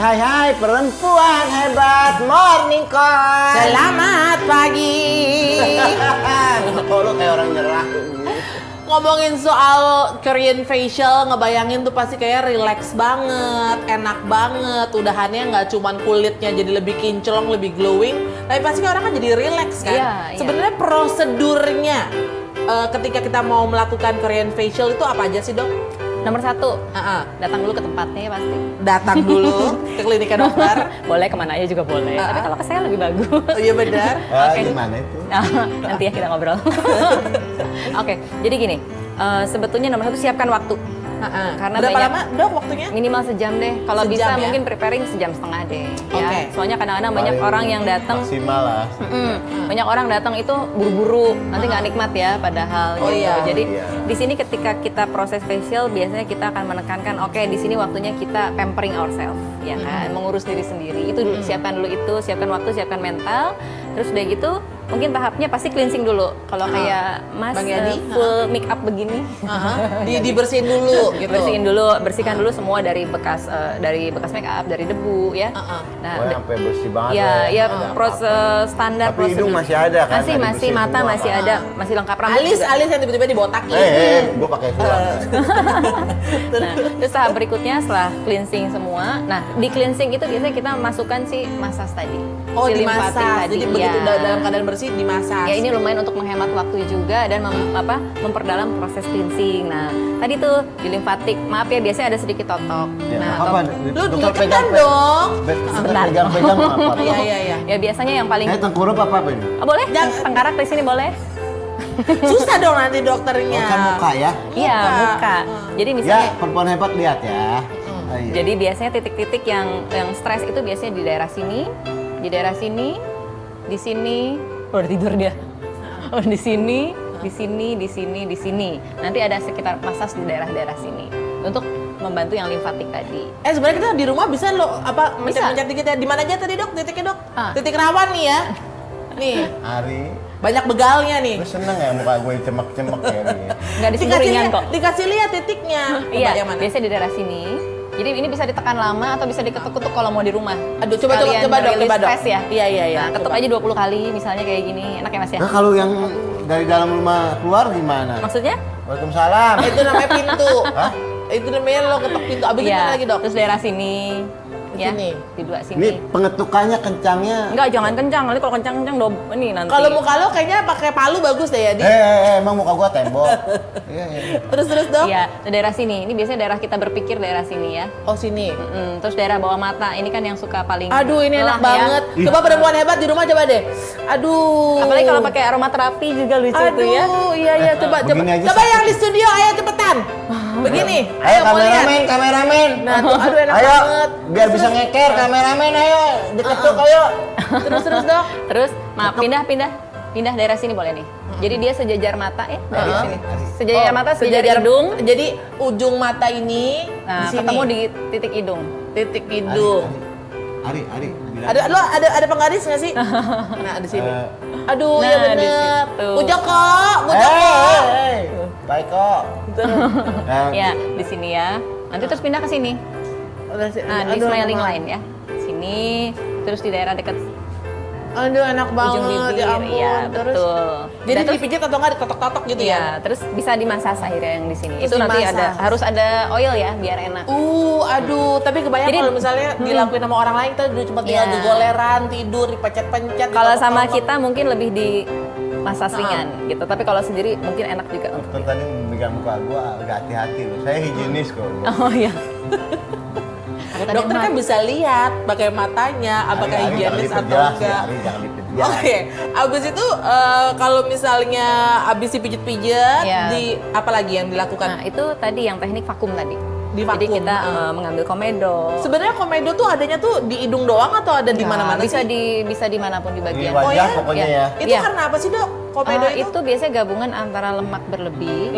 Hai perempuan hebat, morning call. Selamat pagi. Kok lu kayak orang nyerah? Ngomongin soal Korean facial, ngebayangin tuh pasti kayak relax banget, enak banget. Udahannya nggak cuman kulitnya jadi lebih kinclong, lebih glowing, tapi pasti orang kan jadi relax kan. Iya. Sebenarnya prosedurnya ketika kita mau melakukan Korean facial itu apa aja sih, Dok? Nomor 1, datang dulu ke tempatnya ya pasti. Datang dulu ke kliniknya dokter. Boleh kemana aja juga boleh. Tapi kalau ke saya lebih bagus. Oh iya benar. Oke. Gimana itu? Nanti ya kita ngobrol. Oke, jadi gini. Sebetulnya nomor 1 siapkan waktu. Karena berapa banyak- lama, Dok, waktunya? Minimal sejam deh. Kalau Sejam bisa ya? mungkin preparing sejam setengah deh. Ya. Oke. Soalnya kadang-kadang banyak Paling orang yang datang. maksimal lah. Banyak orang datang itu buru-buru, nanti nggak nikmat ya padahal Oh gitu. iya. Jadi Iya. di sini ketika kita proses facial biasanya kita akan menekankan oke di sini waktunya kita pampering ourselves ya kan, mengurus diri sendiri. Itu dulu siapkan dulu itu, siapkan waktu, siapkan mental. Terus udah gitu mungkin tahapnya pasti cleansing dulu. Kalau kayak Mas Bang Yadi, full make up begini. Dibersihin dulu gitu. Bersihin dulu, bersihkan dulu semua dari bekas make up, dari debu ya. Nah, Oh, sampai bersih banget. ya, ya Ada proses standar Tapi hidung masih ada kan? Masih, Tadi masih bersihin mata semua, masih kan? ada, masih lengkap rambut Alis juga. yang tiba-tiba dibotakin. Gue pakai sulam. Nah, terus tahap berikutnya setelah cleansing semua. Nah, di cleansing itu biasanya kita masukkan si masas tadi. Oh, si lymphatic dimasak. tadi. Jadi begitu Ya. dalam keadaan bersih dimasak. Ya ini lumayan untuk menghemat waktu juga dan memperdalam proses cleansing. Nah, tadi tuh di lymphatic, maaf ya biasanya ada sedikit totok. Ya, Nah, apa? Lu Dokter deketan dong. Sebentar. Pegang-pegang apa? Iya, iya, iya. ya biasanya yang paling Tengkurup apa ini? boleh? Tengkarak di sini boleh? Susah dong nanti dokternya. Kan muka ya? Iya, muka. Jadi Ya, misalnya perempuan hebat lihat ya. Oh, iya. jadi biasanya titik-titik yang stres itu biasanya di daerah sini, di daerah sini, di sini. Oh, udah tidur dia. Oh, di sini, di sini, di sini, di sini. Nanti ada sekitar masas di daerah-daerah sini untuk membantu yang limfatik tadi. Sebenarnya kita di rumah bisa lo apa Bisa. mencet-mencet dikit ya. Di mana aja tadi, Dok? Titiknya, Dok? Ah. Titik rawan nih ya. Nih, Ari, banyak begalnya nih. lu seneng ya muka gue cemek-cemek ya nih? Nggak di sini ringan kok. Dikasih lihat titiknya. Coba Iya, yang mana? biasanya di daerah sini. Jadi ini bisa ditekan lama atau bisa diketuk-ketuk kalau mau di rumah. Aduh, coba Sekalian Dok, merilis Dok. stres ya. Iya, iya, iya. Nah, ketuk Coba. aja 20 kali misalnya kayak gini. Enak ya Mas ya? Nah kalau yang dari dalam rumah keluar gimana? Maksudnya? Waalaikumsalam. Itu namanya pintu. Hah? Itu namanya lo ketok pintu. Abis Iya. gimana lagi, Dok? Terus daerah sini. Ya, Sini. di dua Ini sini. pengetukannya kencangnya. Enggak, jangan kencang. Nanti kalau kencang-kencang ini nanti. Kalau muka lo kayaknya pakai palu bagus deh ya, Di. Emang muka gua tembok. Iya, iya. Terus, Dok? Iya, daerah sini. Ini biasanya daerah kita berpikir daerah sini ya. Oh, sini. Terus daerah bawah mata. Ini kan yang suka paling Aduh, ini enak lelah ya. banget. Coba perempuan hebat di rumah coba deh. Aduh. Apalagi kalau pakai aromaterapi juga lucu tuh ya. Aduh, iya, coba. Begini aja Coba sakit. yang di studio, ayo cepetan. Begini, Ayo mau lihat. kameramen. Nah, tuh, aduh enak Ayo, banget. biar bisa ngeker kameramen ayo. Diketuk ayo. Terus, Dok. Terus, maaf, pindah daerah sini boleh nih. Jadi dia sejajar mata ya dari sini. Sejajar mata, sejajar hidung. Jadi ujung mata ini Nah, di sini. ketemu di titik hidung. titik hidung. Ari. Ada penggaris nggak sih? Nah, di sini. Aduh, Nah, ya di bener. situ. Ujok kok. Baik kok. Nah, Ya, di sini ya. Nanti terus pindah ke sini. Nah, di Aduh, smiling enak line ya. Sini, terus di daerah dekat Aduh, enak banget. ujung bibir. Ya ampun. Iya, Terus, betul. jadi Dan terus dipijit atau nggak ditotok-totok gitu ya? Iya, terus bisa dimasas akhirnya yang di sini. Terus Itu nanti dimasas. harus ada oil ya biar enak. Aduh, tapi kebayang Jadi- kalau misalnya dilakuin sama orang lain, kita udah cuma tinggal Iya. gegoleran, tidur, dipencet-pencet. Kalau sama ditotok-totok. kita mungkin lebih di masas ringan gitu. Tapi kalau sendiri mungkin enak juga untuk. dokter tadi memegang muka gua agak hati-hati loh. Saya higienis kok. Oh iya. Aku tadi Dokter kan bisa lihat pakai matanya apakah Ari, higienis jangan atau diperjelas ya, enggak. Ari, jangan diperjelas. Oke, abis itu kalau misalnya abis dipijit-pijit, Iya. di apa lagi yang dilakukan? Nah, itu tadi yang teknik vakum tadi. Di Jadi vakum. kita mengambil komedo. Sebenarnya komedo tuh adanya tuh di hidung doang atau ada di Nah, mana-mana bisa sih? bisa dimanapun di Di bagian. wajah ya? pokoknya Iya. ya. Itu Iya. karena apa sih, Dok? Komedo Itu biasanya gabungan antara lemak berlebih,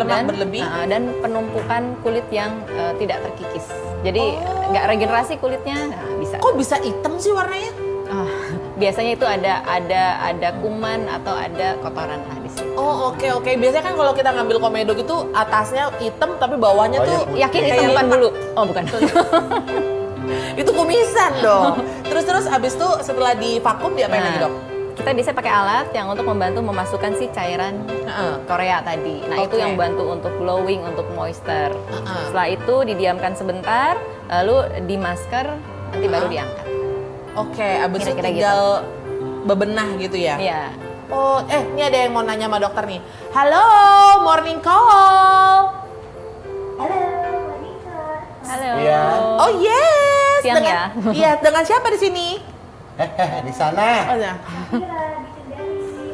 dan penumpukan kulit yang tidak terkikis. Jadi nggak regenerasi kulitnya, nah bisa. Kok bisa hitam sih warnanya? Ah, biasanya itu ada kuman atau ada kotoran lah di situ. Oh, oke. Biasanya kan kalau kita ngambil komedo gitu atasnya hitam tapi bawahnya tuh Bawahnya putih. Yakin itu kayak bukan lemak. bulu? Oh bukan. Itu kumisan dong. Terus abis itu setelah di vakum diapain lagi dok? Kita bisa pakai alat yang untuk membantu memasukkan si cairan Korea tadi. Nah itu Oke. yang bantu untuk glowing, untuk moisture. Setelah itu didiamkan sebentar, lalu di masker, nanti baru diangkat. Oke, abis itu Kira-kira tinggal bebenah gitu ya? Iya. Oh, ini ada yang mau nanya sama dokter nih. Halo, morning call. Halo. Iya. Oh yes. Siang dengan, ya? Iya, dengan siapa di sini? Di sana. Oh, ya.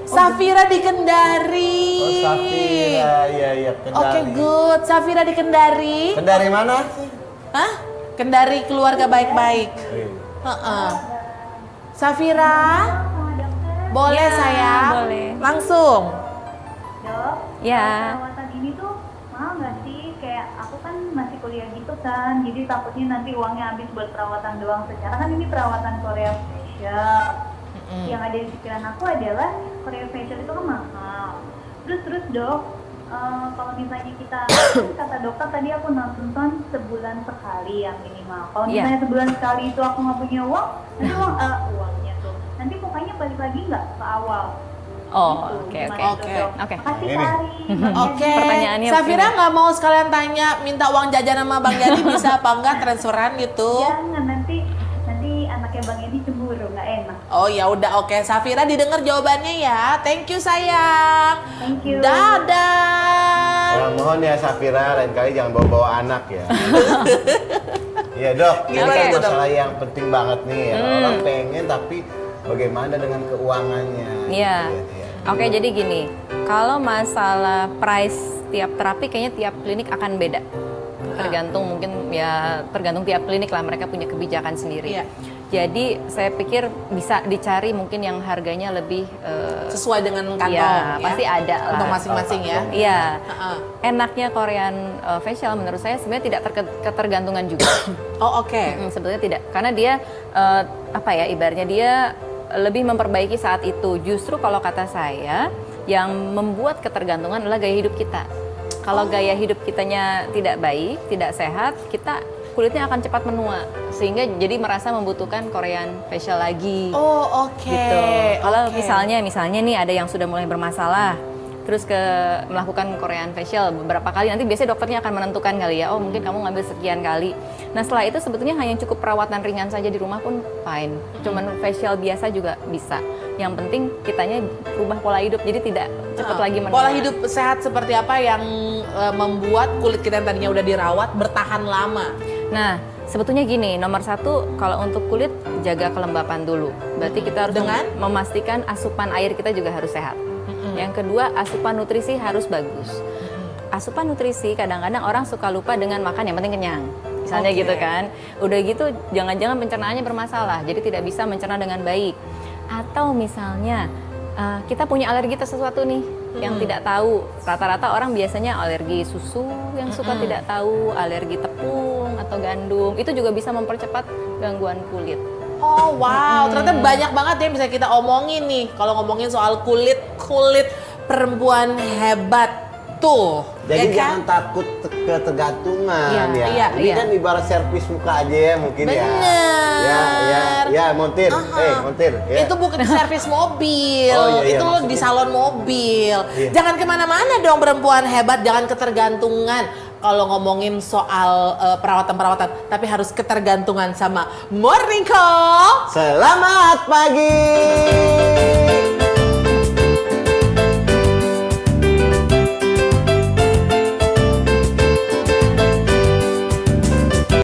Safira di Kendari. Oh, Safira, iya, Kendari. Oke, good. Safira di Kendari. Kendari mana sih? Hah? Kendari keluarga baik-baik. Heeh. Safira, boleh Ya, sayang? boleh. Langsung. Dok, Ya. perawatan ini tuh mahal nggak sih? Kayak aku kan masih kuliah gitu kan, jadi takutnya nanti uangnya habis buat perawatan doang. Secara kan ini perawatan Korea facial. Yang ada di pikiran aku adalah Korea facial itu kan mahal. Terus dok, kalau misalnya kita kata dokter tadi aku nonton sebulan sekali yang minimal. Kalau Iya. misalnya sebulan sekali itu aku nggak punya uang, nanti uangnya tuh nanti mukanya balik lagi nggak ke awal. Oh, Gitu. oke, Gimana oke. itu, Dok? Oke. Makasih Ini. Tari. Oke. Pertanyaannya Safira begini. nggak mau sekalian tanya minta uang jajan sama Bang Yani bisa apa enggak transferan gitu? Jangan nanti anaknya Bang Edi cemburu, nggak enak. Oh ya udah oke. Safira didengar jawabannya ya. Thank you sayang. Thank you. Dadah. Mohon ya Safira, lain kali jangan bawa-bawa anak ya. Iya dok, ini Gimana kan itu, Dok? masalah yang penting banget nih ya. Orang pengen tapi bagaimana dengan keuangannya? Iya. Gitu ya. Oke, jadi gini, kalau masalah price tiap terapi kayaknya tiap klinik akan beda. Tergantung mungkin ya tergantung tiap klinik lah, mereka punya kebijakan sendiri. Iya. Jadi saya pikir bisa dicari mungkin yang harganya lebih Sesuai dengan kantong ya, ya. pasti ada lah. Untuk masing-masing ya. Iya. Heeh. Enaknya Korean facial menurut saya sebenarnya tidak ketergantungan juga. Oh oke. Sebetulnya tidak, karena dia apa ya ibaratnya dia lebih memperbaiki saat itu. Justru kalau kata saya yang membuat ketergantungan adalah gaya hidup kita. Kalau gaya hidup kitanya tidak baik, tidak sehat, kita kulitnya akan cepat menua sehingga jadi merasa membutuhkan Korean facial lagi. Oh oke. Gitu. Kalau Oke. misalnya nih ada yang sudah mulai bermasalah, terus melakukan Korean facial beberapa kali, nanti biasanya dokternya akan menentukan kali ya, oh mungkin kamu ngambil sekian kali. Nah setelah itu sebetulnya hanya cukup perawatan ringan saja di rumah pun fine. Cuman facial biasa juga bisa. Yang penting kitanya rubah pola hidup jadi tidak cepat lagi menua. Pola hidup sehat seperti apa yang membuat kulit kita yang tadinya udah dirawat bertahan lama? Nah, sebetulnya gini, nomor satu kalau untuk kulit jaga kelembapan dulu. Berarti kita harus Dengan? memastikan asupan air kita juga harus sehat. Yang kedua, asupan nutrisi harus bagus. Asupan nutrisi kadang-kadang orang suka lupa dengan makan yang penting kenyang. Misalnya Oke. gitu kan. Udah gitu jangan-jangan pencernaannya bermasalah, jadi tidak bisa mencerna dengan baik. Atau misalnya kita punya alergi sesuatu nih yang tidak tahu. Rata-rata orang biasanya alergi susu yang suka tidak tahu, alergi tepung atau gandum. Itu juga bisa mempercepat gangguan kulit. Oh wow, ternyata banyak banget ya yang bisa kita omongin nih. Kalau ngomongin soal kulit perempuan hebat tuh. Jadi ya kan? jangan takut ketergantungan Iya, ya. iya, Ini iya. kan ibarat servis muka aja ya mungkin ya. Bener. Ya, montir. Montir. Ya. Itu bukan servis mobil, Oh, iya, itu lo di maksudnya. salon mobil. Iya. Jangan kemana-mana dong perempuan hebat, jangan ketergantungan. Kalau ngomongin soal perawatan-perawatan, tapi harus ketergantungan sama Morning Call. Selamat pagi.